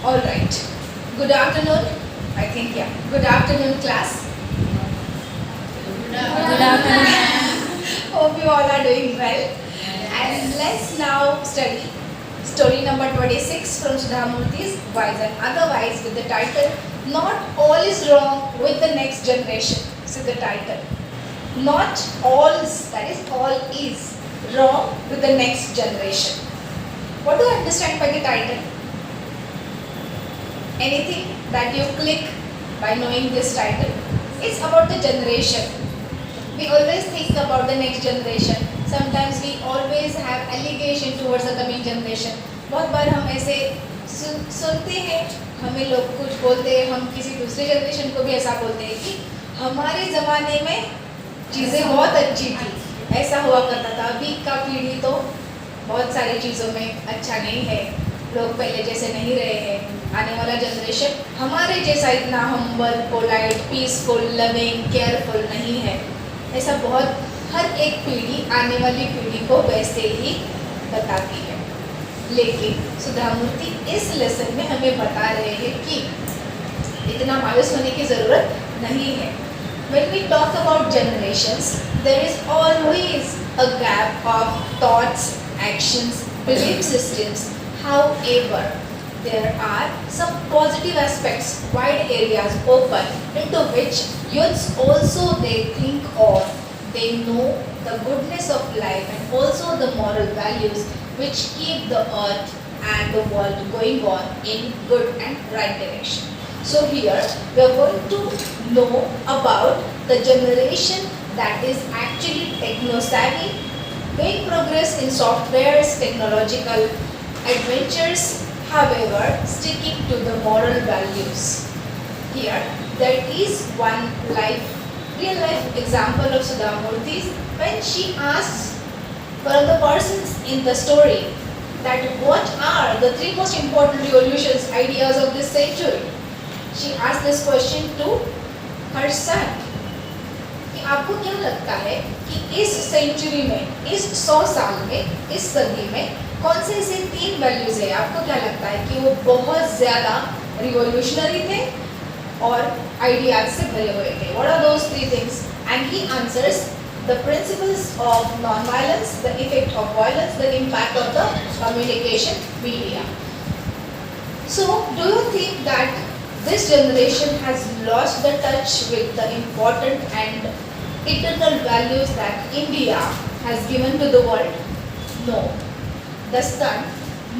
All right. Good afternoon. I think, yeah. Good afternoon, class. Good afternoon. Hope you all are doing well. And let's now study story number 26 from Sudhamurthy's Wise and Otherwise with the title Not All is Wrong with the Next Generation. So the title. Not all, that is all is wrong with the next generation. What do you understand by the title? Anything that you click by knowing this title? It's about the generation. We always think about the next generation. Sometimes we always have allegation towards the coming generation. बहुत बार हम ऐसे सुनते हैं, हमें लोग कुछ बोलते हैं, हम किसी दूसरे जनरेशन को भी ऐसा बोलते हैं कि हमारे ज़माने में चीज़ें बहुत अच्छी थी, ऐसा हुआ करता था. अभी का पीढ़ी तो बहुत सारी चीज़ों में अच्छा नहीं है, लोग पहले जैसे नहीं रहे हैं. आने वाला जनरेशन हमारे जैसा इतना humble, polite, peaceful, loving, careful नहीं है. ऐसा बहुत हर एक पीढ़ी आने वाली पीढ़ी को वैसे ही बताती है. लेकिन सुधामूर्ति इस लेसन में हमें बता रहे हैं कि इतना मायूस होने की ज़रूरत नहीं है. When we talk about generations, there is always a gap of thoughts, actions, belief systems. However, there are some positive aspects, wide areas open into which youths also they think of. They know the goodness of life and also the moral values which keep the earth and the world going on in good and right direction. So here we are going to know about the generation that is actually techno-savvy, doing progress in softwares, technological adventures, however sticking to the moral values. Here there is one real life example of Sudhamurthy's when she asks one of the persons in the story that what are the three most important revolutions, ideas of this century. She asked this question to her son. कि आपको क्या लगता है कि इस century में, इस 100 साल में, इस सदी में कौन से ऐसे 3 वैल्यूज है, आपको क्या लगता है कि वो बहुत ज़्यादा रिवोल्यूशनरी थे और आइडियाज से भरे हुए थे? What are those 3 things? And he answers the principles of non-violence, the effect of violence, the impact of the communication media. So, do you think that this generation has lost the touch with the important and eternal values that India has given to the world? No. The son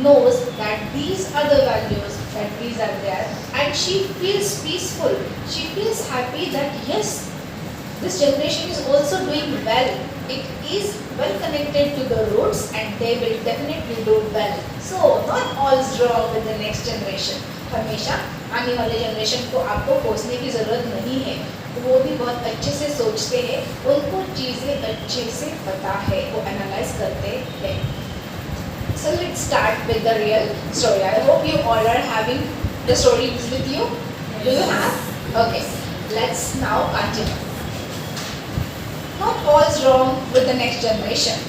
knows that these are the values, that these are there, and she feels peaceful. She feels happy that yes, this generation is also doing well. It is well connected to the roots and they will definitely do well. So, not all is wrong with the next generation. हमेशा आने वाले generation को आपको कोसने की ज़रूरत नहीं है. वो भी बहुत अच्छे से सोचते हैं, उनको चीज़ें अच्छे से पता है, वो एनालाइज करते हैं. So let's start with the real story. I hope you all are having the stories with you. Do you have? Okay. Let's now continue. Not all is wrong with the next generation.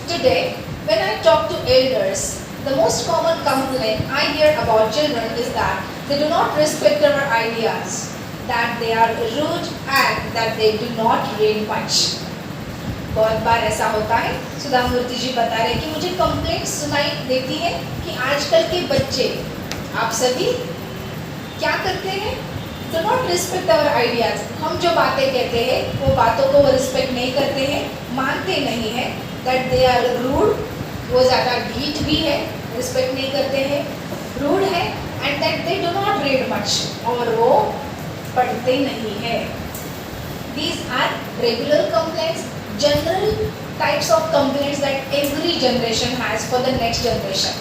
Today, when I talk to elders, the most common complaint I hear about children is that they do not respect our ideas, that they are rude and that they do not read much. बहुत बार ऐसा होता है. सुधामूर्ति जी बता रहे हैं कि मुझे complaint सुनाई देती है कि आजकल के बच्चे, आप सभी क्या करते हैं? Do not respect our ideas. हम जो बातें कहते हैं वो बातों को वो रिस्पेक्ट नहीं करते हैं, मानते नहीं हैं. That they are rude, वो ज़्यादा ढीठ भी है, रिस्पेक्ट नहीं करते हैं, रूड है, and that they do not read much, और वो पढ़ते नहीं हैं. These are regular complaints, general types of complaints that every generation has for the next generation.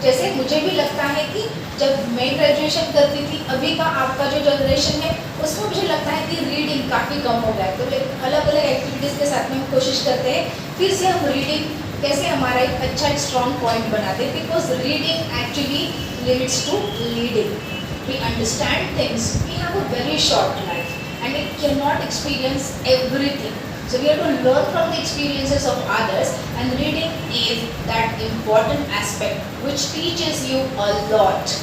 जैसे मुझे भी लगता है कि जब मैं ग्रेजुएशन करती थी, अभी का आपका जो जनरेशन है उसमें मुझे लगता है कि रीडिंग काफ़ी कम हो गया है. तो अलग अलग एक्टिविटीज़ के साथ में हम कोशिश करते हैं फिर से हम रीडिंग कैसे हमारा एक अच्छा एक स्ट्रॉन्ग पॉइंट बनाते, because reading actually leads to leading. We understand things, we have a very short life and we can not experience everything. So we have to learn from the experiences of others, and reading is that important aspect which teaches you a lot.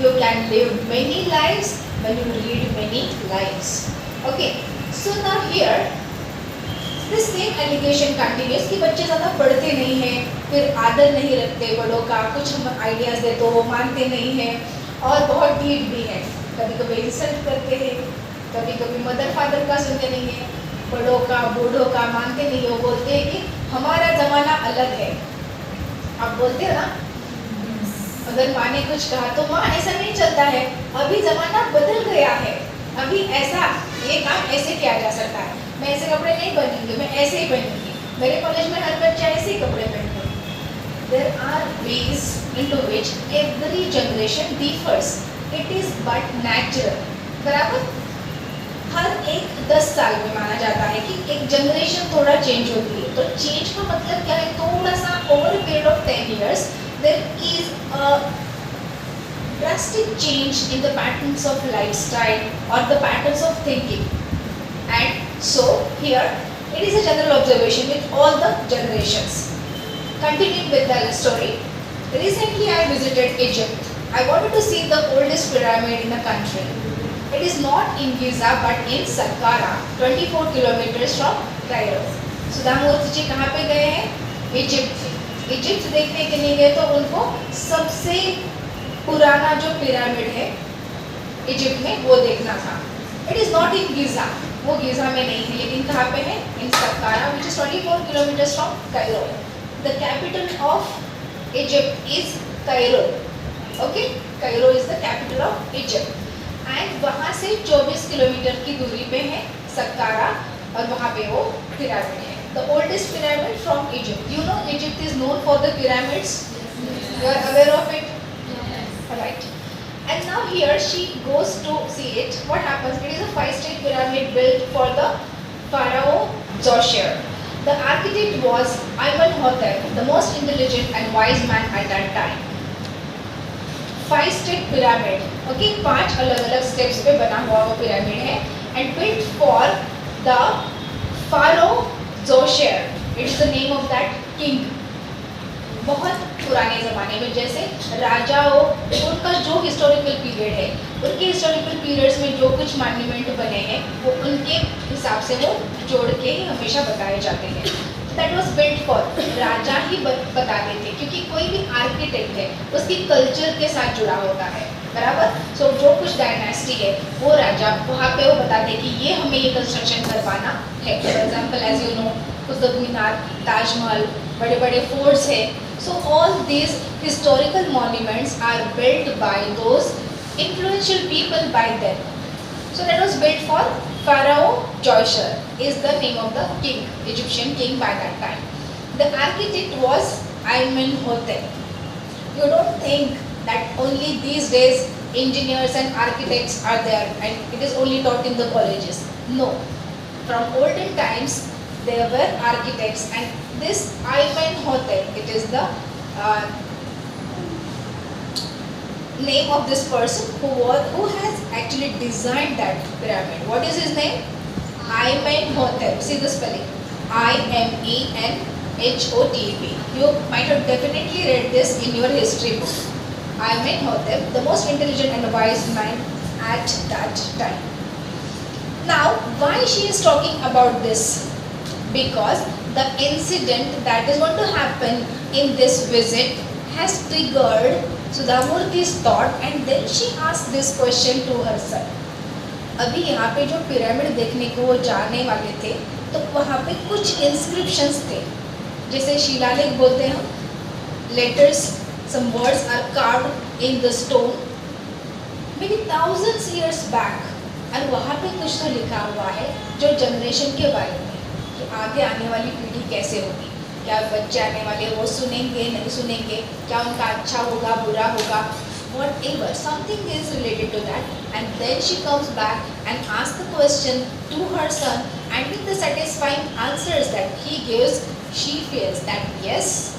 You can live many lives when you read many lives. Okay, so now here this same allegation continues कि बच्चे ज़्यादा पढ़ते नहीं हैं, फिर आदर नहीं रखते बड़ों का, कुछ हम आइडियाज़ दे तो वो मानते नहीं हैं और बहुत डीप भी है, कभी कभी इंसल्ट करते हैं, कभी कभी मदर फादर का सुनते नहीं है, बड़ों का बूढ़ों का मानते नहीं हो, बोलते हैं कि हमारा ज़माना अलग है। आप बोलते हो ना, अगर माँ ने कुछ कहा तो माँ ऐसा नहीं चलता है, अभी ज़माना बदल गया है, अभी ऐसा ये काम ऐसे किया जा सकता है, मैं ऐसे कपड़े नहीं पहनूंगी, मैं ऐसे ही पहनूंगी, मेरे कॉलेज में हर बच्चा ऐसे ही कपड़े पहनता है। There are ways into which every generation differs. It is but natural. बराबर? हर एक 10 साल में माना जाता है कि एक जनरेशन थोड़ा चेंज होती है, तो चेंज का मतलब क्या है, थोड़ा सा over period of 10 years there is a drastic change in the patterns of lifestyle or the patterns of thinking. And so here it is a general observation with all the generations. Continuing with the story, recently I visited Egypt. I wanted to see the oldest pyramid in the country. It is not in Giza but in Saqqara, 24 kilometers from Cairo. सुदामूर्ति जी कहाँ पे गए हैं? Egypt. Egypt देखने के लिए गए तो उनको सबसे पुराना जो पिरामिड है इजिप्ट में वो देखना था। It is not in Giza, वो गिजा में नहीं है, लेकिन कहाँ पे है? In Saqqara, which is 24 kilometers from Cairo. The capital of Egypt is Cairo. Okay, Cairo is the capital of Egypt. And वहाँ से 24 किलोमीटर की दूरी पे है सक्कारा और वहाँ पे वो पिरामिड है। The oldest pyramid from Egypt. You know Egypt is known for the pyramids. You are aware of it? Right. And now here she goes to see it. What happens? It is a 5-stage pyramid built for the pharaoh Djoser. The architect was Amenhotep, the most intelligent and wise man at that time. 5-step pyramid, okay, 5 अलग-अलग steps पे बना हुआ वो pyramid है, and built for the pharaoh Djoser. It is the name of that king. बहुत पुराने ज़माने में, जैसे राजाओं, उनका जो हिस्टोरिकल पीरियड है, उनके हिस्टोरिकल पीरियड्स में जो कुछ मॉन्यूमेंट बने हैं वो उनके हिसाब से वो जोड़ के ही हमेशा बताए जाते हैं। दैट वॉज बिल्ट फॉर, राजा ही बताते थे, क्योंकि कोई भी आर्किटेक्ट है उसकी कल्चर के साथ जुड़ा होता है, बराबर। सो जो कुछ डायनेस्टी है वो राजा वहाँ पे वो बताते कि ये हमें ये कंस्ट्रक्शन करवाना है। For example as you know, Qutub Minar, Taj Mahal, बड़े बड़े फोर्ट्स है। So all these historical monuments are built by those influential people by then. So that was built for Pharaoh Djoser is the name of the king, Egyptian king by that time. The architect was Amenhotep. You don't think that only these days engineers and architects are there and it is only taught in the colleges. No. From olden times there were architects, and this Amenhotep, it is the name of this person who has actually designed that pyramid. What is his name? Amenhotep. See the spelling. Imenhotep. You might have definitely read this in your history book. Amenhotep, the most intelligent and wise man at that time. Now, why she is talking about this? Because the incident that is going to happen in this visit has triggered Sudhamurti's thought, and then she asked this question to her son. अभी यहाँ पे जो pyramid देखने को वो जाने वाले थे, तो वहाँ पे कुछ इंस्क्रिप्शंस थे, जैसे शिलालेख बोलते हैं हम, letters, some words are carved in the stone, maybe thousands years back, और वहाँ पे कुछ तो लिखा हुआ है जो जनरेशन के बारे में, कि आगे आने वाली पीढ़ी कैसे होगी, क्या बच्चे आने वाले वो सुनेंगे नहीं सुनेंगे, क्या उनका अच्छा होगा बुरा होगा, whatever, something is related to that. And then she comes back and asks the question to her son, and with the satisfying answers that he gives, she feels that yes,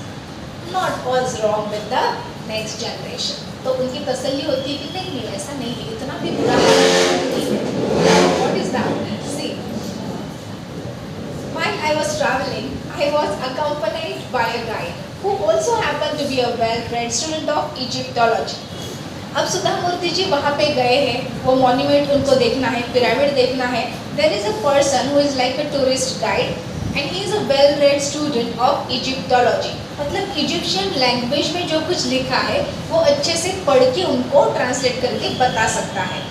not all is wrong with the next generation. तो उनकी तसल्ली होती है कि नहीं नहीं ऐसा नहीं है, इतना भी बुरा नहीं है। What is that? See, while I was traveling, I was accompanied by a guide who also happened to be a well-read student of Egyptology. अब सुधा मूर्ति जी वहाँ पे गए हैं, वो मॉन्यूमेंट उनको देखना है, पिरामिड देखना है. There is a person who is like a tourist guide and he is a well read student of Egyptology. मतलब इजिप्शियन लैंग्वेज में जो कुछ लिखा है वो अच्छे से पढ़ के उनको ट्रांसलेट करके बता सकता है.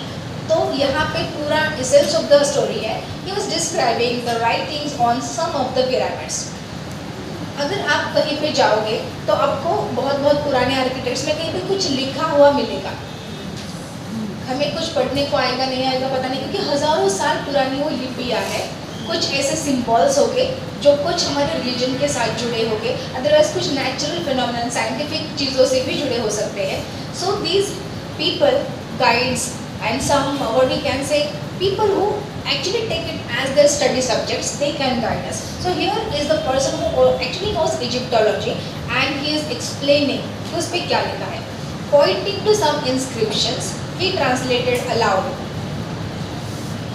तो यहाँ पे पूरा एसेंस ऑफ द स्टोरी है. He was describing the writings on some of the pyramids. अगर आप कहीं पे जाओगे तो आपको बहुत बहुत पुराने आर्किटेक्ट्स में कहीं पे कुछ लिखा हुआ मिलेगा. हमें कुछ पढ़ने को आएगा नहीं आएगा पता नहीं, क्योंकि हज़ारों साल पुरानी वो लिपियाँ है. कुछ ऐसे सिंबल्स हो गए जो कुछ हमारे रिलीजन के साथ जुड़े हो गए, अदरवाइज कुछ नेचुरल फिनोमिनन साइंटिफिक चीज़ों से भी जुड़े हो सकते हैं. So these people guides and some what we can say people who actually take it as their study subjects, they can guide us. So here is the person who actually knows Egyptology and he is explaining कि उस पे क्या लिखा है. Pointing to some inscriptions he translated aloud.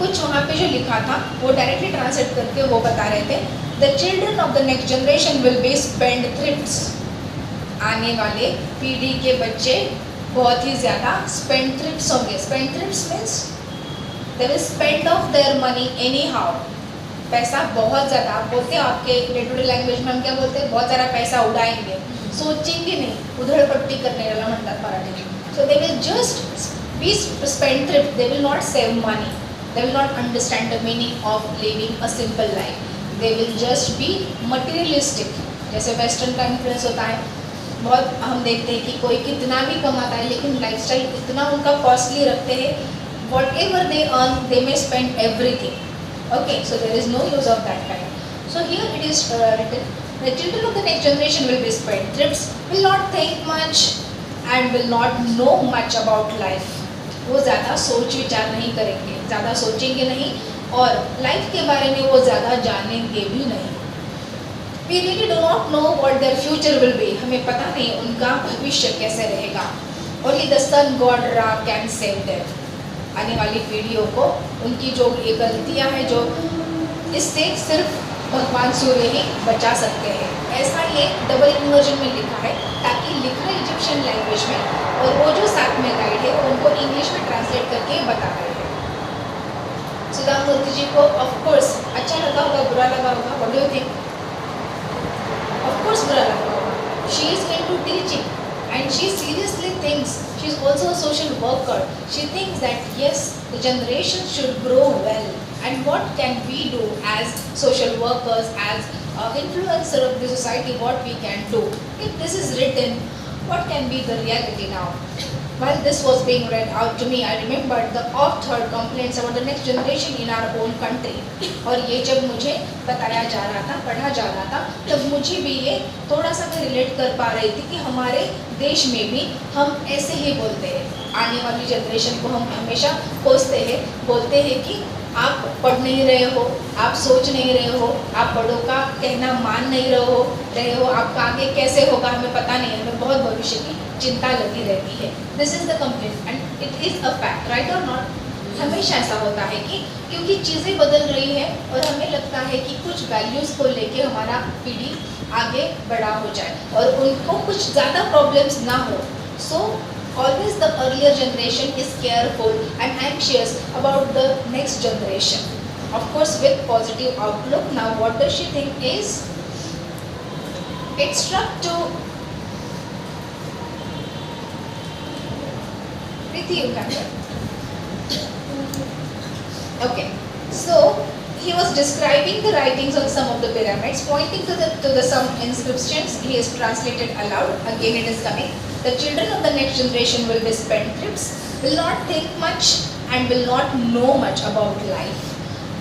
कुछ वहाँ पे जो लिखा था वो डायरेक्टली ट्रांसलेट करके वो बता रहे थे. The children of the next generation will be spendthrifts. आने वाले पीढ़ी के बच्चे बहुत ही ज़्यादा स्पेंडथ्रिफ्ट्स होंगे. Spendthrifts means they will spend of their money anyhow. पैसा बहुत ज़्यादा, आप बोलते हैं आपके डे टू डे लँग्वेज में हम क्या बोलते हैं, बहुत सारा पैसा उड़ाएंगे, सोचेंगे नहीं, उधळपट्टी करने वाला म्हणतात Marathi. So they will just be spendthrift. They will not save money. They will not understand the meaning of living a simple life. They will just be materialistic. जैसे वेस्टर्न का इन्फ्लुएंस होता है, बहुत हम देखते हैं कि कोई कितना भी कमाता है लेकिन लाइफस्टाइल इतना उनका कॉस्टली रखते हैं. Whatever they earn they may spend everything. Okay, so there is no use of that kind. So here it is written the children of the next generation will be spendthrifts, will not think much and will not know much about life. वो ज़्यादा सोच विचार नहीं करेंगे, ज़्यादा सोचेंगे नहीं और लाइफ के बारे में वो ज़्यादा जानेंगे भी नहीं. We really do not know what their future will be. हमें पता नहीं उनका भविष्य कैसे रहेगा. Only the sun God Ra can save them. आने वाली पीढ़ियों को उनकी जो ये गलतियाँ हैं, जो इससे सिर्फ भगवान सूर्य ही बचा सकते हैं. ऐसा ये डबल इन्वर्जन में लिखा है ताकि लिखा है इजिप्शियन लैंग्वेज में और वो जो साथ में गाइड है वो उनको इंग्लिश में ट्रांसलेट करके बता रहे हैं. सुधा मूर्ति जी को ऑफ कोर्स अच्छा लगा होगा, बुरा लगा होगा. What do you think? Of course बुरा लगा होगा. She is into teaching and she seriously thinks, she is also a social worker. She thinks that yes, the generation should grow well and what can we do as social workers, as influencer of the society, what we can do. If this is written, what can be the reality now? While this was being read out to me, I remembered the oft-heard complaints about the next generation in our own country. और ये जब मुझे बताया जा रहा था, पढ़ा जा रहा था, तब मुझे भी ये थोड़ा सा मैं रिलेट कर पा रही थी कि हमारे देश में भी हम ऐसे ही बोलते हैं. आने वाली जनरेशन को हम हमेशा कोसते हैं, बोलते हैं कि आप पढ़ नहीं रहे हो, आप सोच नहीं रहे हो, आप बड़ों का कहना मान नहीं रहे हो, आपका आगे कैसे होगा हमें पता नहीं है, हमें बहुत भविष्य की चिंता लगी रहती है. This is the complaint and it is a fact, right और नॉट. हमेशा ऐसा होता है कि क्योंकि चीज़ें बदल रही है और हमें लगता है कि कुछ वैल्यूज़ को लेके हमारा पीढ़ी आगे बढ़ा हो जाए और उनको कुछ ज़्यादा प्रॉब्लम्स ना हो. सो always the earlier generation is careful and anxious about the next generation, of course with positive outlook. Now what does she think is, it struck to Preeti, you can tell. Okay, so he was describing the writings of some of the pyramids, pointing to the some inscriptions. He is translated aloud. Again it is coming. The children of the next generation will be spendthrifts, will not think much and will not know much about life.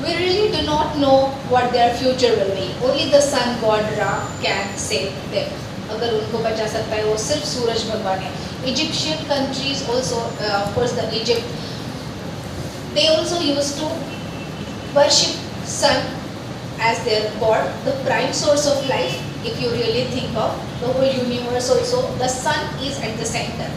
We really do not know what their future will be. Only the sun god Ra can save them. अगर उनको बचा सकता है वो सिर्फ सूरज भगवान है. Egyptian countries also, of course the Egypt, they also used to worship sun as their god, the prime source of life. If you really think of the whole universe also, the sun is at the center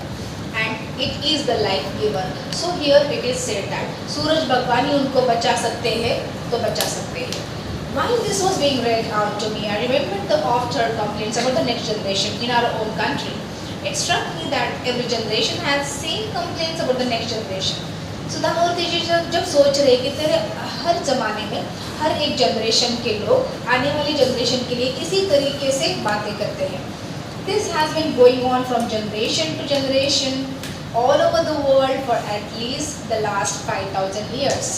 and it is the life giver. So here it is said that सूरज भगवान ही उनको बचा सकते हैं तो बचा सकते हैं. While this was being read out to me, I remembered the oft-heard complaints about the next generation in our own country. It struck me that every generation has same complaints about the next generation. Sudha Murty जी जब सोच रहे कि तेरे हर ज़माने में हर एक generation के लोग आने वाली जनरेशन के लिए इसी तरीके से बातें करते हैं. This has been going on from generation to generation all over the world for at least the last 5,000 years.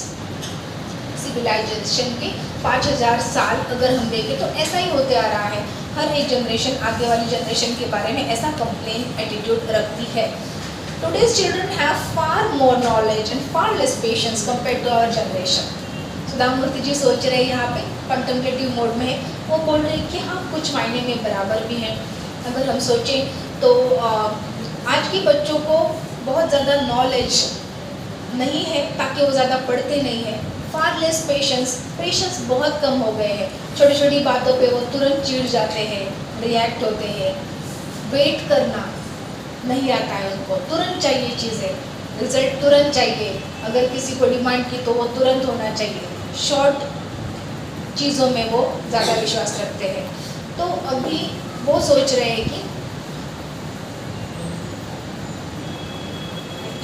Civilisation के 5,000 साल अगर हम देखें तो ऐसा ही होते आ रहा है. हर एक जनरेशन आगे वाली जनरेशन के बारे में ऐसा कंप्लेन एटीट्यूड रखती है. Today's children have far more knowledge and far less patience compared to our generation. Sudha Murty जी सोच रहे हैं यहाँ पे कंटेम्पलेटिव मोड में है. वो बोल रहे हैं कि हाँ कुछ मायने में बराबर भी हैं. अगर हम सोचें तो आज के बच्चों को बहुत ज़्यादा नॉलेज नहीं है ताकि वो ज़्यादा पढ़ते नहीं हैं. फार लेस पेशेंस बहुत कम हो गए हैं. छोटी छोटी बातों पे वो तुरंत चिढ़ जाते हैं, रिएक्ट होते हैं. वेट करना नहीं आता है उनको, तुरंत चाहिए चीज़ें, रिजल्ट तुरंत चाहिए. अगर किसी को डिमांड की तो वो तुरंत होना चाहिए. शॉर्ट चीज़ों में वो ज़्यादा विश्वास रखते हैं. तो अभी वो सोच रहे हैं कि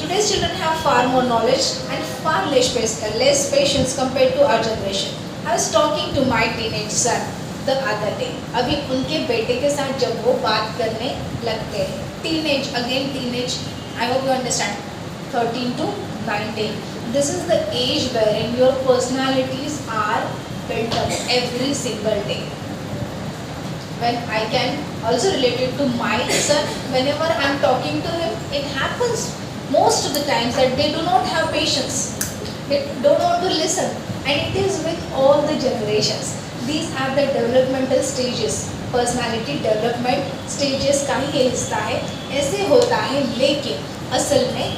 today's children have far more knowledge and far less patience compared to our generation. I was talking to my teenage son the other day. अभी उनके बेटे के साथ जब वो बात करने लगते हैं, teenage, I hope you understand, 13 to 19. This is the age wherein your personalities are built up every single day. When I can also relate it to my son, whenever I am talking to him, it happens most of the times that they do not have patience. They don't want to listen. And it is with all the generations. These are the developmental stages. Personality development stages का ही हिस्सा है. ऐसे होता है लेकिन असल में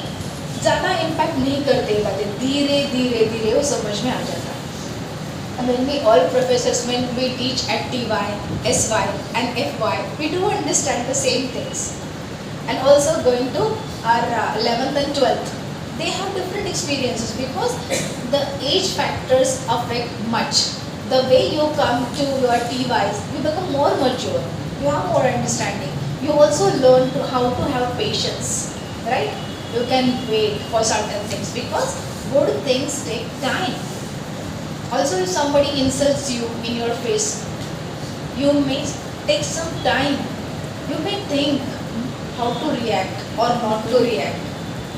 ज़्यादा इम्पैक्ट नहीं करते बातें. धीरे धीरे वो समझ में आ जाता है. When we all professors, when we teach at TY, SY and FY, we do understand the same things. And also going to our 11th and 12th, they have different experiences because the age factors affect much. The way you come to your TYs, you become more mature, you have more understanding. You also learn how to have patience, right? You can wait for certain things because good things take time. Also, if somebody insults you in your face, you may take some time. You may think how to react or not to react.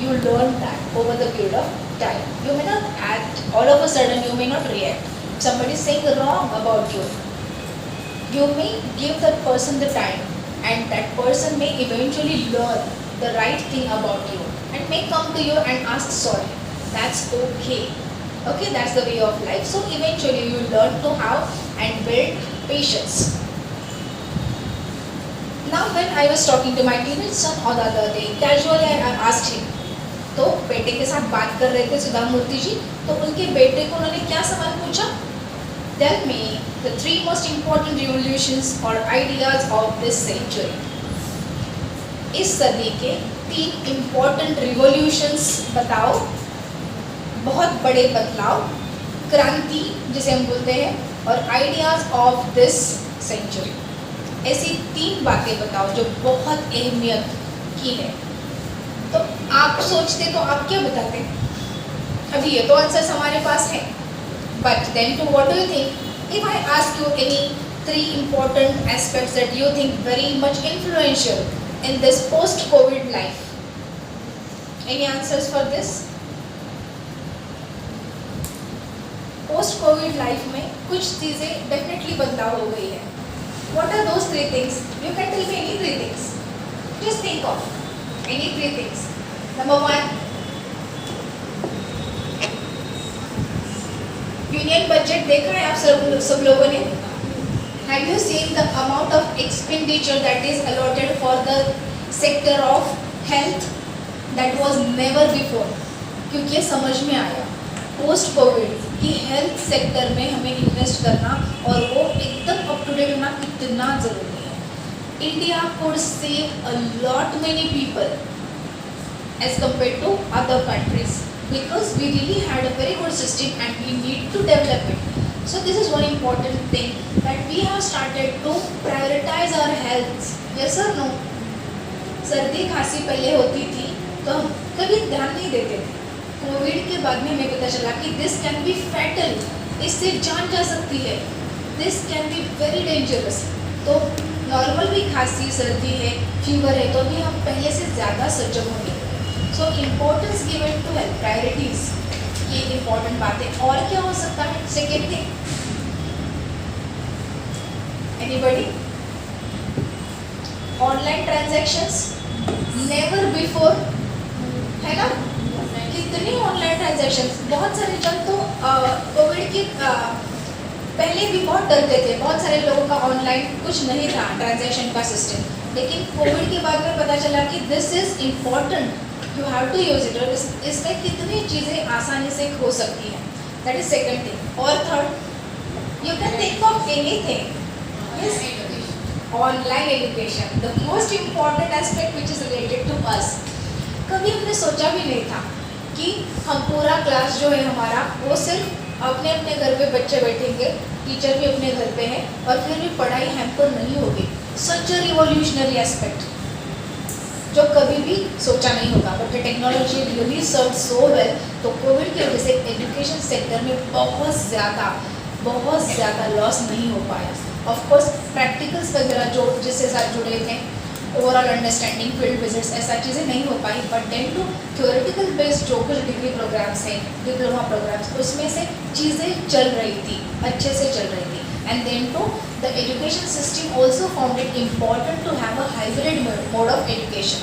You learn that over the period of time. You may not act all of a sudden. You may not react. If somebody is saying wrong about you, you may give that person the time, and that person may eventually learn the right thing about you and may come to you and ask sorry. That's okay. Okay, that's the way of life. So eventually you learn to have and build patience. Now when I was talking to my teenage son on the other day, casually I asked him. तो बेटे के साथ बात कर रहे थे सुधामूर्ति जी, तो उनके बेटे को उन्होंने क्या सवाल पूछा? Tell me the 3 most important revolutions or ideas of this century. इस सदी के 3 important revolutions बताओ, बहुत बड़े बदलाव, क्रांति जिसे हम बोलते हैं, और ideas of this century. ऐसी 3 बातें बताओ जो बहुत अहमियत की है. तो आप सोचते तो आप क्या बताते? अभी ये तो आंसर्स हमारे पास है. But then to what do you think? If I ask you any 3 important aspects that you think very much influential in this post-COVID life, any answers for this? Post-COVID life में कुछ चीज़ें definitely बदलाव हो गई है. What are those 3 things? You can tell me any 3 things. Just think of any 3 things. Number 1, union budget देखा है आप सब लोगों ने? Have you seen the amount of expenditure that is allotted for the sector of health? That was never before. क्योंकि समझ में आया पोस्ट कोविड कि हेल्थ सेक्टर में हमें इन्वेस्ट करना और वो एकदम अप टू डेट होना कितना ज़रूरी है. India could save a lot many people as compared to other countries because we really had a very good system and we need to develop it. So this is one important thing that we have started to prioritize our health. Yes or no? सर्दी खांसी पहले होती थी तो हम कभी ध्यान नहीं देते थे। कोविड के बाद में हमें पता चला कि दिस कैन बी फैटल, इससे जान जा सकती है, this can be very dangerous. तो नॉर्मल भी खांसी सर्दी है, फीवर है, तो भी हम पहले से ज़्यादा सजग होंगे। So importance given to health priorities, ये इम्पोर्टेंट बात है। और क्या हो सकता है second thing, anybody? Online transactions, never before, है ना? कितनी ऑनलाइन ट्रांजैक्शंस, बहुत सारे जन तो कोविड के पहले भी बहुत डरते थे, बहुत सारे लोगों का ऑनलाइन कुछ नहीं था ट्रांजैक्शन का सिस्टम, लेकिन कोविड के बाद में पता चला कि this is important, you have to use it. और इसमें कितनी चीज़ें आसानी से हो सकती हैं, दैट इज सेकेंड थिंग। और third, you can think of anything, online education, the most important aspect which is related to us. कभी हमने सोचा भी नहीं था कि हम पूरा क्लास जो है हमारा वो सिर्फ अपने अपने घर पे बच्चे बैठेंगे, टीचर भी अपने घर पे हैं और फिर भी पढ़ाई हैम्पर नहीं होगी। सच अ रिवोल्यूशनरी एस्पेक्ट जो कभी भी सोचा नहीं होगा, but technology really serve so well. तो कोविड की वजह से एजुकेशन सेक्टर में बहुत ज़्यादा लॉस नहीं हो पाया। ऑफ कोर्स प्रैक्टिकल्स वगैरह जो जिससे साथ जुड़े थे, ओवरऑल अंडरस्टैंडिंग, फील्ड विजिट्स, ऐसा चीज़ें नहीं हो पाई, but then to theoretical based जो कुछ डिग्री प्रोग्राम्स हैं, डिप्लोमा प्रोग्राम्स, उसमें से चीज़ें चल रही थी, अच्छे से चल रही थी। And then to the education system also found it important to have a hybrid mode of education.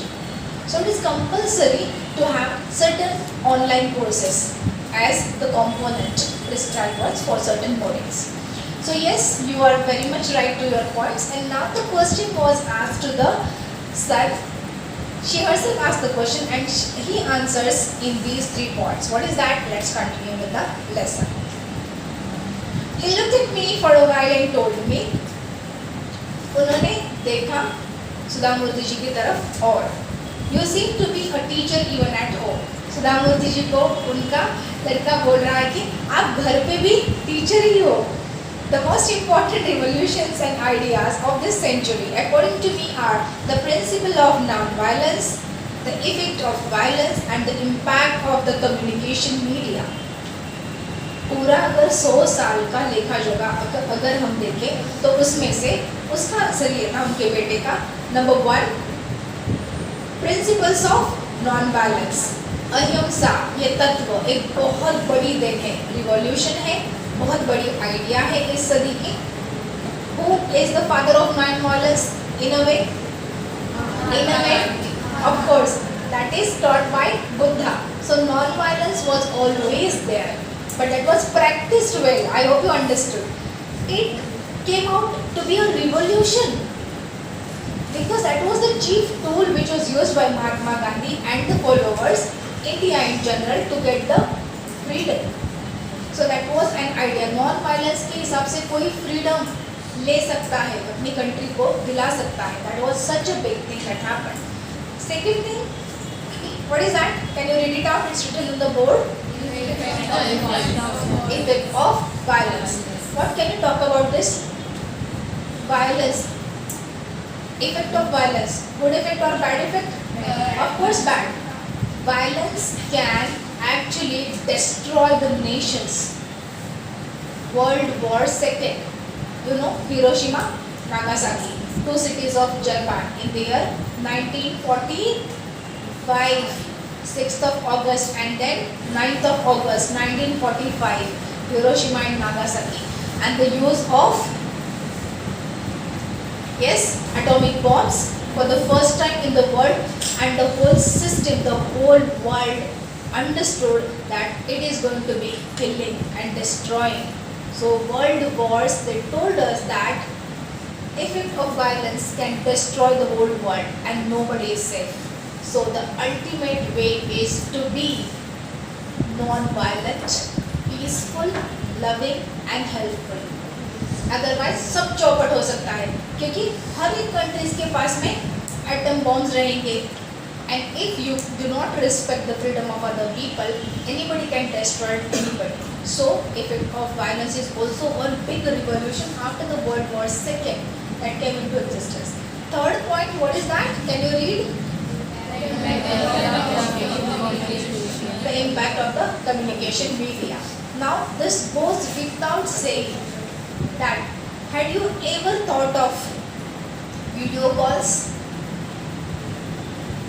So it is compulsory to have certain online courses as the component prescribed ones for certain modules. So yes, you are very much right to your points. And now the question was asked to the sir. She herself asked the question and he answers in these 3 points. What is that? Let's continue with the lesson. He looked at me for a while and told me. उन्होंने देखा सुधामूर्ति जी की तरफ और You seem to be a teacher even at home. Sudha Murty जी को उनका लड़का बोल रहा है कि आप घर पे भी टीचर ही हो. The most important revolutions and ideas of this century, according to me, are the principle of non-violence, the effect of violence, and the impact of the communication media. पूरा अगर 100 साल का लेखा जोखा अगर हम देखें तो उसमें से उसका असर ये था उनके बेटे का. Number 1, principles of non violence, अहिंसा, ये तत्व एक बहुत बड़ी देखें रिवॉल्यूशन है, बहुत बड़ी आइडिया है इस सदी की. Who is the father of non violence in a way? Of course that is taught by Buddha. So non violence was always there, but that was practised well. I hope you understood. It came out to be a revolution because that was the chief tool which was used by Mahatma Gandhi and the followers, India in general, to get the freedom. So that was an idea. Non-violence के हिसाब से कोई freedom ले सकता है, अपनी country को दिला सकता है. That was such a big thing that happened. Second thing, what is that? Can you read it out? It's written on the board. Effect of violence. What can you talk about this? Violence. Effect of violence, good effect or bad effect? Of course bad. Violence can actually destroy the nations. World War II, you know, Hiroshima, Nagasaki, 2 cities of Japan in the year 1945, 6th of August and then 9th of August 1945, Hiroshima and Nagasaki, and the use of atomic bombs for the first time in the world, and the whole system, the whole world understood that it is going to be killing and destroying. So world wars, they told us that effect of violence can destroy the whole world and nobody is safe. So the ultimate way is to be non-violent, peaceful, loving and helpful. Otherwise सब चौपट हो सकता है, क्योंकि हर एक countries के पास में atom bombs रहेंगे. And if you do not respect the freedom of other people, anybody can destroy anybody. So effect of violence is also one big revolution after the world war II that came into existence. Third point, what is that? Can you read? communication media. Now this goes without saying that had you ever thought of video calls?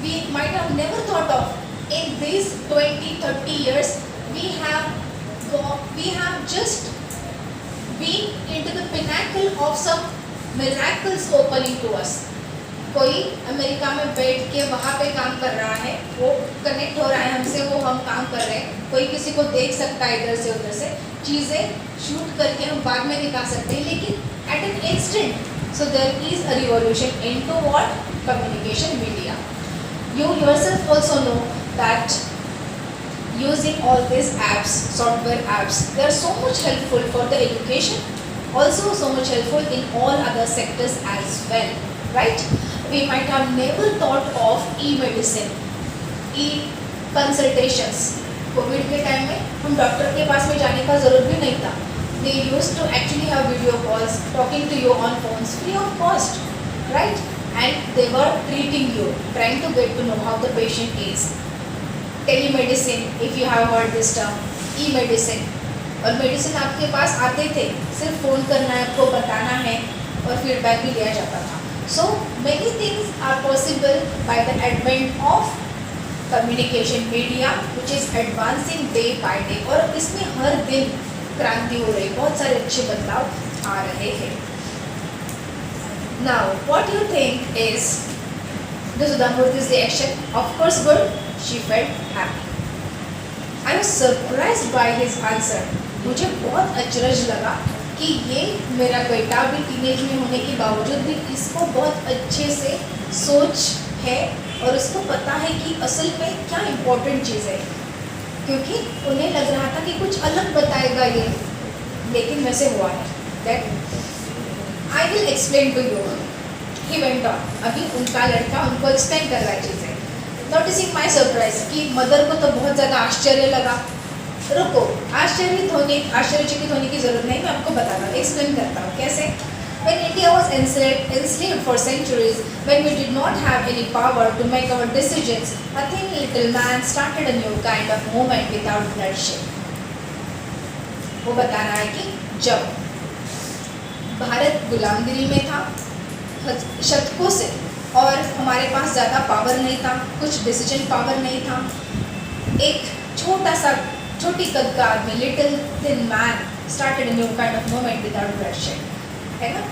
We might have never thought of in these 20-30 years. We have just been into the pinnacle of some miracles opening to us. कोई America में बैठ के वहाँ पे काम कर रहा है, वो कनेक्ट हो रहा है हमसे, वो हम काम कर रहे हैं, कोई किसी को देख सकता है इधर से उधर से, चीज़ें शूट करके हम बाद में दिखा सकते हैं, लेकिन at an instant. So there is a revolution into what? Communication media. You yourself also know that using all these apps, software apps, they are so much helpful for the education, also so much helpful in all other sectors as well, right? We might have never thought of e-medicine, e-consultations. Covid के time में हम doctor के पास में जाने का ज़रूरत भी नहीं था. They used to actually have video calls, talking to you on phones free of cost, right? And they were treating you, trying to get to know how the patient is. Telemedicine, if you have heard this term, e-medicine. और medicine आपके पास आते थे, सिर्फ phone करना है, आपको बताना है और फीडबैक भी दिया जाता था. So many things are possible by the advent of communication media, which is advancing day by day. और इसमें हर दिन क्रांति हो रही, बहुत सारे अच्छे बदलाव आ रहे हैं. Now, what do you think is the Sudhamurthi's reaction? Of course, good. She felt happy. I was surprised by his answer. मुझे बहुत अचरज लगा कि ये मेरा बेटा भी टीनेज में होने के बावजूद भी इसको बहुत अच्छे से सोच है और उसको पता है कि असल में क्या इम्पोर्टेंट चीज़ है, क्योंकि उन्हें लग रहा था कि कुछ अलग बताएगा ये, लेकिन वैसे हुआ है. That I will explain to you. He went on. अभी उनका लड़का उनको एक्सप्लेन कर रहा है चीज़ें. Noticing my surprise कि मदर को तो बहुत ज़्यादा आश्चर्य लगा. रुको, आश्चर्यचकित होने की ज़रूरत नहीं, मैं आपको बताता हूँ, एक्सप्लेन करता हूँ कैसे. When India was enslaved for centuries, when we did not have any power to make our decisions, a thin little man started a new kind of movement without bloodshed. वो बता रहा है कि जब भारत गुलामगिरी में था शतकों से और हमारे पास ज़्यादा पावर नहीं था, कुछ डिसीजन पावर नहीं था, एक छोटी कद का आदमी, little thin man, started a new kind of movement without bloodshed, है ना.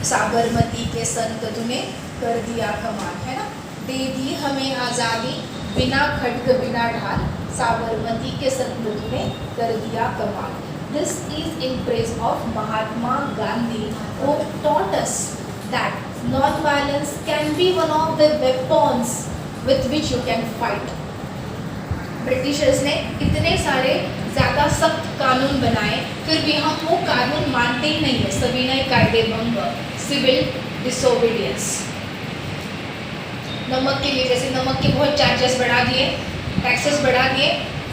साबरमती के संत तूने कर दिया कमाल, है ना. दे दी हमें आज़ादी बिना खड्ग बिना ढाल, साबरमती के संत तूने कर दिया कमाल. This is in praise of Mahatma Gandhi, who taught us that non-violence can be one of the weapons with which you can fight. Britishers ने इतने सारे ज़्यादा सख्त कानून बनाए, फिर भी हम वो कानून मानते ही नहीं है. सविनय कायदे भंग, सिविल डिसोबीडियंस. नमक के लिए जैसे नमक के बहुत चार्जेस बढ़ा दिए, टैक्सेस बढ़ा दिए,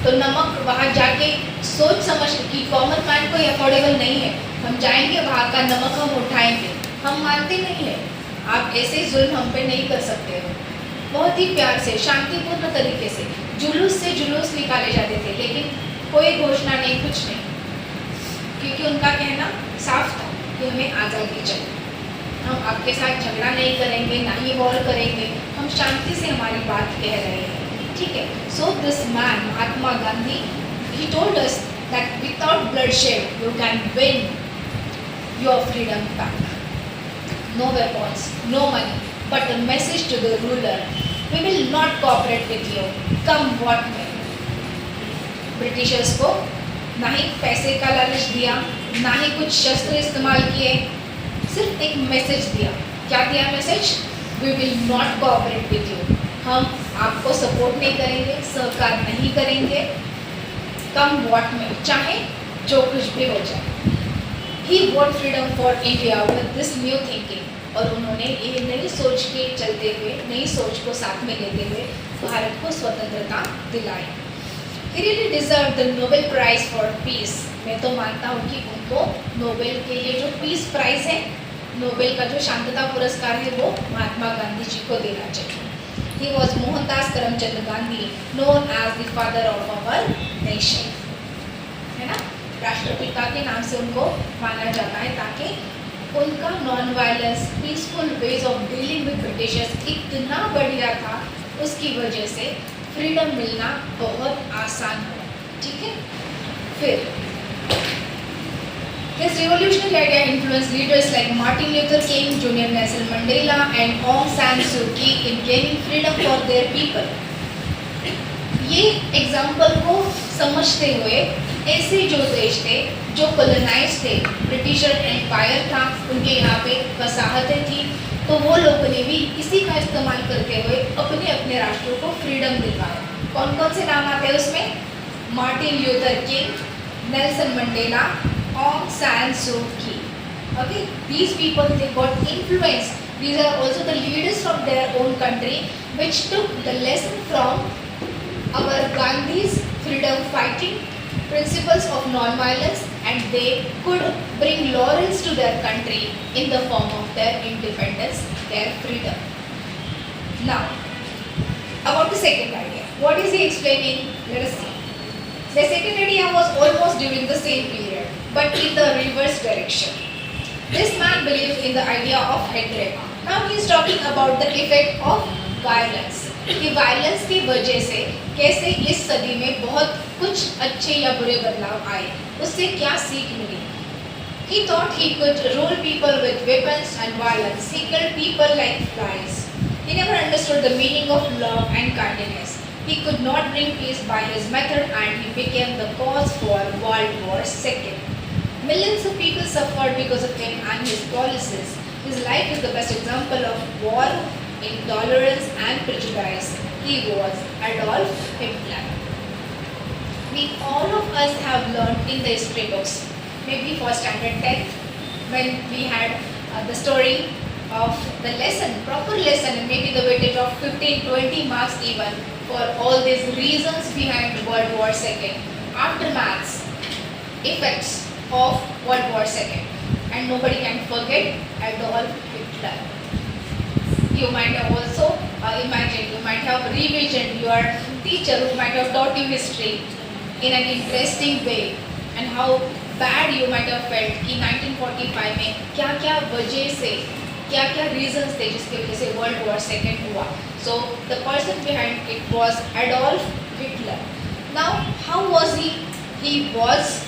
तो नमक वहाँ जाके सोच समझ कि कॉमन मैन को अफोर्डेबल नहीं है, हम जाएंगे वहाँ का नमक हम उठाएंगे. हम मानते नहीं है. आप ऐसे जुल्म हम पे नहीं कर सकते हो. बहुत ही प्यार से, शांतिपूर्ण तरीके से जुलूस निकाले जाते थे, लेकिन कोई घोषणा नहीं, कुछ नहीं, क्योंकि उनका कहना साफ था कि हमें आज़ादी चाहिए. हम आपके साथ झगड़ा नहीं करेंगे, ना ही वॉर करेंगे, हम शांति से हमारी बात कह रहे हैं, ठीक है. So this man Mahatma Gandhi, he told us that without bloodshed you can win your freedom back. No weapons, no money, but a message to the ruler: we will not cooperate with you, come what may. Britishers को ना ही पैसे का लालच दिया, ना ही कुछ शस्त्र इस्तेमाल किए, सिर्फ एक मैसेज दिया. क्या दिया message? We will not cooperate with you, हम आपको सपोर्ट नहीं करेंगे, सहकार नहीं करेंगे, कम वॉट में, चाहे जो कुछ भी हो जाए. He want freedom for India with this new thinking. और उन्होंने ये नई सोच के चलते हुए, नई सोच को साथ में लेते हुए भारत को स्वतंत्रता दिलाई. He really deserved the Nobel Prize for Peace. मैं तो मानता हूँ कि उनको नोबेल के लिए जो पीस प्राइज़ है, नोबेल का जो शांतता पुरस्कार है, वो महात्मा गांधी जी को देना चाहिए. He was Mohandas Karamchand Gandhi, known as the father of our nation, है ना। राष्ट्रपिता के नाम से उनको माना जाता है ताकि उनका non violence peaceful ways of dealing with Britishers इतना बढ़िया था, उसकी वजह से फ्रीडम मिलना बहुत आसान हुआ। ठीक है, फिर His revolutionary idea influenced leaders like Martin Luther King Jr., Nelson Mandela, and Aung San Suu Kyi in gaining freedom for their people. ये एग्जाम्पल को समझते हुए ऐसे जो देश थे जो कॉलोनाइज थे, ब्रिटिशर एम्पायर था, उनके यहाँ पे वसाहतें थी, तो वो लोगों ने भी इसी का इस्तेमाल करते हुए अपने अपने राष्ट्रों को फ्रीडम दिलवाया। कौन कौन से नाम आते हैं उसमें? Martin Luther king, Nelson Mandela, Aung San Suu Kyi. Okay, these people, they got influence. These are also the leaders from their own country, which took the lesson from our Gandhi's freedom fighting principles of non-violence, and they could bring laurels to their country in the form of their independence, their freedom. Now, about the second idea. What is he explaining? Let us see. The second idea was almost during the same period, but in the reverse direction. This man believed in the idea of hatred. Now he is talking about the effect of violence. कि violence की वजह से कैसे इस सदी में बहुत कुछ अच्छे या बुरे बदलाव आए, उससे क्या सीख मिली। He thought he could rule people with weapons and violence. He killed people like flies. He never understood the meaning of love and kindness. He could not bring peace by his method, and he became the cause for World War II. Millions of people suffered because of him and his policies. His life is the best example of war, intolerance and prejudice. He was Adolf Hitler. We all of us have learned in the history books, maybe for standard 10, when we had the story of the lesson, proper lesson, and maybe the weightage of 15-20 marks even, for all these reasons behind World War II, aftermaths, effects of World War II, and nobody can forget Adolf Hitler. You might have also imagined, you might have revisioned your teacher who might have taught you history in an interesting way, and how bad you might have felt कि 1945 में क्या-क्या वजह से, क्या-क्या reasons थे जिसकी वजह से World War II हुआ. So the person behind it was Adolf Hitler. Now, how was he? He was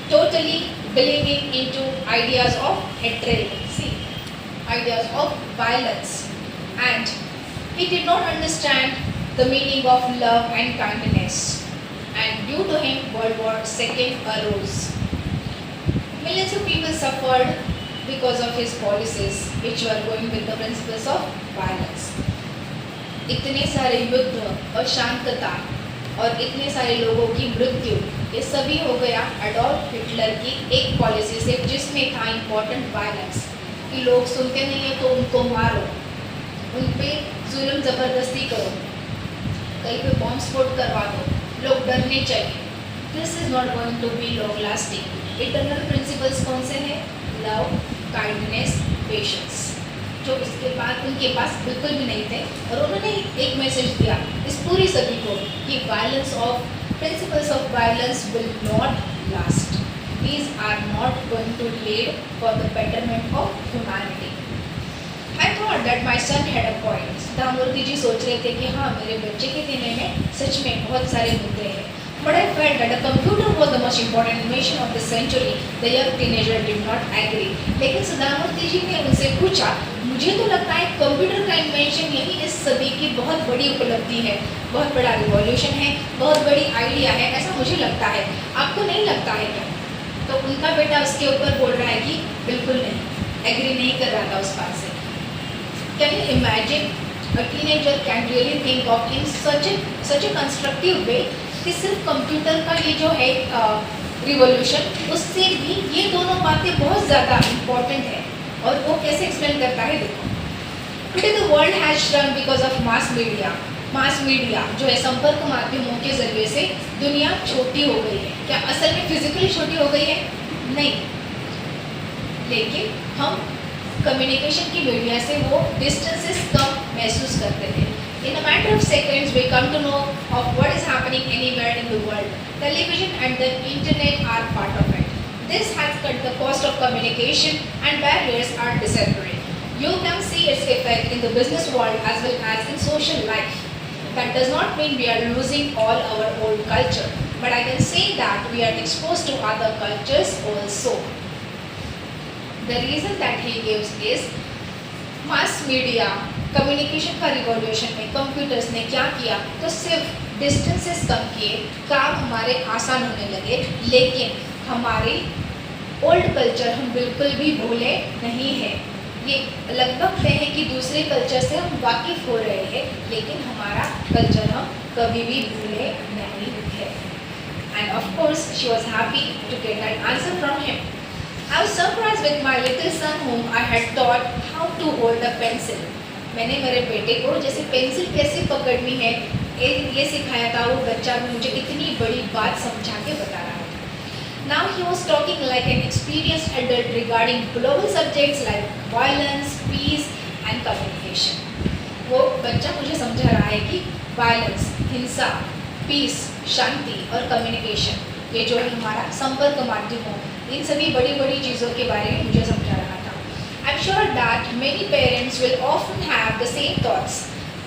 totally believing into ideas of hatred, see, ideas of violence, and he did not understand the meaning of love and kindness. And due to him, World War II arose. Millions of people suffered because of his policies, which were going with the principles of violence. इतने सारे युद्ध, अशांतता और इतने सारे लोगों की मृत्यु, ये सभी हो गया एडोल्फ हिटलर की एक पॉलिसी से, जिसमें था इम्पोर्टेंट वायलेंस, कि लोग सुनते नहीं है तो उनको मारो, उन पे जुल्म ज़बरदस्ती करो, कहीं पे बॉम्ब स्फोट करवा दो, लोग डरने चाहिए. This is not going to be long lasting. Eternal principles कौन से हैं? लव, काइंडनेस, पेशेंस, जो इसके बाद उनके पास बिल्कुल भी नहीं थे. और उन्होंने एक मैसेज दिया इस पूरी सदी को कि violence of principles of violence will not last. These are not going to lead for the betterment of humanity. I thought that my son had a point. Siddhamurthy ji सोच रहे थे कि हाँ, मेरे बच्चे के देने में सच में बहुत सारे मुद्दे हैं. But I felt that the computer was the most important invention of the century. The young teenager did not agree. लेकिन सिद्धामूर्ति जी ने उनसे पूछा, मुझे तो लगता है कंप्यूटर का इन्वेंशन यही इस सदी की बहुत बड़ी उपलब्धि है, बहुत बड़ा रिवॉल्यूशन है, बहुत बड़ी आइडिया है, ऐसा मुझे लगता है. आपको नहीं लगता है क्या? तो उनका बेटा उसके ऊपर बोल रहा है कि बिल्कुल नहीं, एग्री नहीं कर रहा था उस बात से. Can you imagine a teenager can really think of in such a constructive way कि सिर्फ कंप्यूटर का ये जो है रिवॉल्यूशन, उससे भी ये दोनों बातें बहुत ज़्यादा इम्पॉर्टेंट है. और वो कैसे एक्सप्लेन करता है, देखो. Today the world has shrunk because of mass media. Mass media जो है संपर्क माध्यमों के जरिए से दुनिया छोटी हो गई है. क्या असल में फिजिकली छोटी हो गई है? नहीं, लेकिन हम कम्युनिकेशन की मीडिया से वो डिस्टेंसेस कम महसूस करते थे. In a matter of seconds, we come to know of what is happening anywhere in the world. Television and the internet are part of it. This has cut the cost of communication and barriers are disappearing. You can see its effect in the business world as well as in social life. That does not mean we are losing all our old culture, but I can say that we are exposed to other cultures also. The reason that he gives is mass media communication का revolution में computers ने क्या किया, तो सिर्फ distances कम किए, काम हमारे आसान होने लगे, लेकिन हमारी ओल्ड कल्चर हम बिल्कुल भी भूले नहीं हैं। ये लगभग हैं कि दूसरे कल्चर से हम वाकिफ़ हो रहे हैं, लेकिन हमारा कल्चर हम कभी भी भूले नहीं है। And of course she was happy to get that answer from him. I was surprised with my little son whom I had taught how to hold a pencil. मैंने मेरे बेटे को जैसे पेंसिल कैसे पकड़नी है ये सिखाया था। वो बच्चा भी मुझे इतनी बड़ी बात समझा के बता रहा था। Now he was talking like an experienced adult regarding global subjects like violence, peace and communication. वो बच्चा मुझे समझा रहा है कि वायलेंस, हिंसा, पीस, शांति और कम्युनिकेशन, ये जो है हमारा संपर्क माध्यमों, इन सभी बड़ी बड़ी चीज़ों के बारे में मुझे समझा रहा था। I am sure that many parents will often have the same thoughts.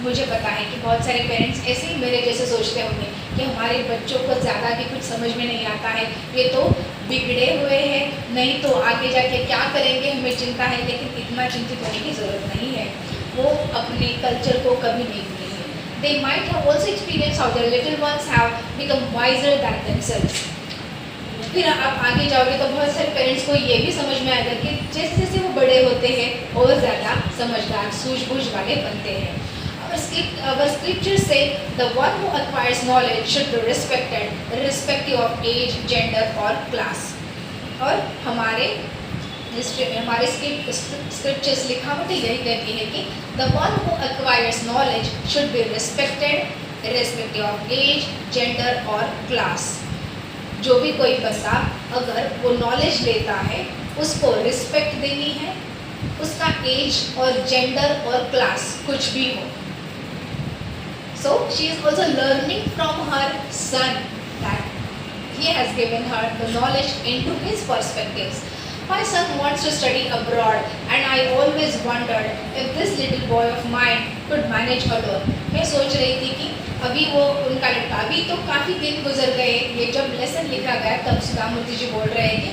मुझे पता है कि बहुत सारे पेरेंट्स ऐसे ही मेरे जैसे सोचते होंगे कि हमारे बच्चों को ज़्यादा भी कुछ समझ में नहीं आता है, ये तो बिगड़े हुए हैं, नहीं तो आगे जाके क्या करेंगे हमें चिंता है। लेकिन इतना चिंतित होने की ज़रूरत नहीं है, वो अपने कल्चर को कभी नहीं भूलेंगे। They might have also experienced how their little ones have become wiser than themselves. फिर आप आगे जाओगे तो बहुत सारे पेरेंट्स को ये भी समझ में आएगा कि जैसे जैसे वो बड़े होते हैं और ज़्यादा समझदार सूझबूझ वाले बनते हैं। Our scriptures say the one who acquires knowledge should be respected irrespective of age, gender or class. और हमारे स्क्रिप्चर्स लिखावटें यही कहती है कि the one who acquires knowledge should be respected irrespective of age, gender or class. जो भी कोई बंदा अगर वो नॉलेज लेता है उसको रिस्पेक्ट देनी है, उसका एज और जेंडर और क्लास कुछ भी हो। So she is also learning from her son that he has given her the knowledge into his perspectives. My son wants to study abroad and I always wondered if this little boy of mine could manage alone. मैं सोच रही थी कि अभी वो उनका लड़का, अभी तो काफ़ी दिन गुजर गए, ये जब लेसन लिखा गया तब सुधा मूर्ति जी बोल रहे हैं कि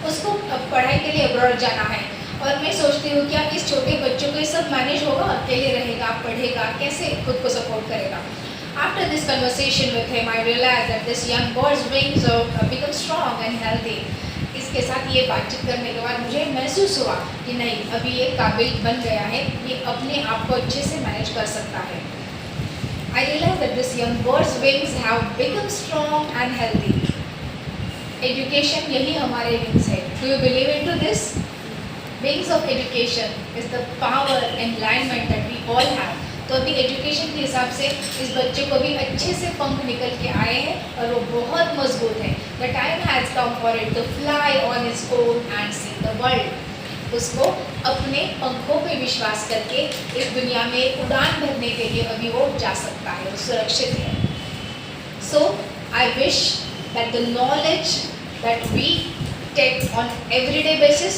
उसको अब पढ़ाई के लिए अब्रॉड जाना है। और मैं सोचती हूँ क्या इस छोटे बच्चों को ये सब मैनेज होगा, अकेले रहेगा, पढ़ेगा, कैसे खुद को सपोर्ट करेगा। After this conversation with him, I realized that this young boy's wings have become strong and healthy. इसके साथ ये बातचीत करने के बाद मुझे महसूस हुआ कि नहीं, अभी ये काबिल बन गया है, ये अपने आप को अच्छे से मैनेज कर सकता है। I realized that this young bird's wings have become strong and healthy. Education यही हमारे wings है। Do you believe into this? Wings of education is the power and alignment that we all have. तो अभी education के हिसाब से इस बच्चे को भी अच्छे से पंख निकल के आए हैं और वो बहुत मजबूत है। The time has come for it to fly on its own and see the world. उसको अपने पंखों पे विश्वास करके इस दुनिया में उड़ान भरने के लिए अभी वो जा सकता है, वो सुरक्षित है। So I wish that the knowledge that we take on everyday basis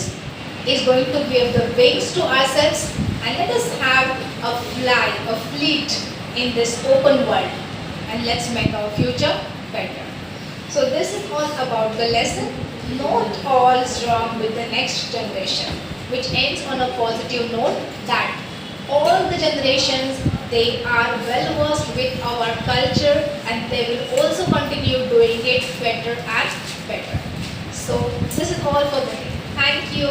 is going to give the wings to ourselves and let us have a fleet in this open world and let's make our future better. So this is all about the lesson. Not all is wrong with the next generation, which ends on a positive note that all the generations, they are well versed with our culture and they will also continue doing it better and better. So this is all for the day. Thank you.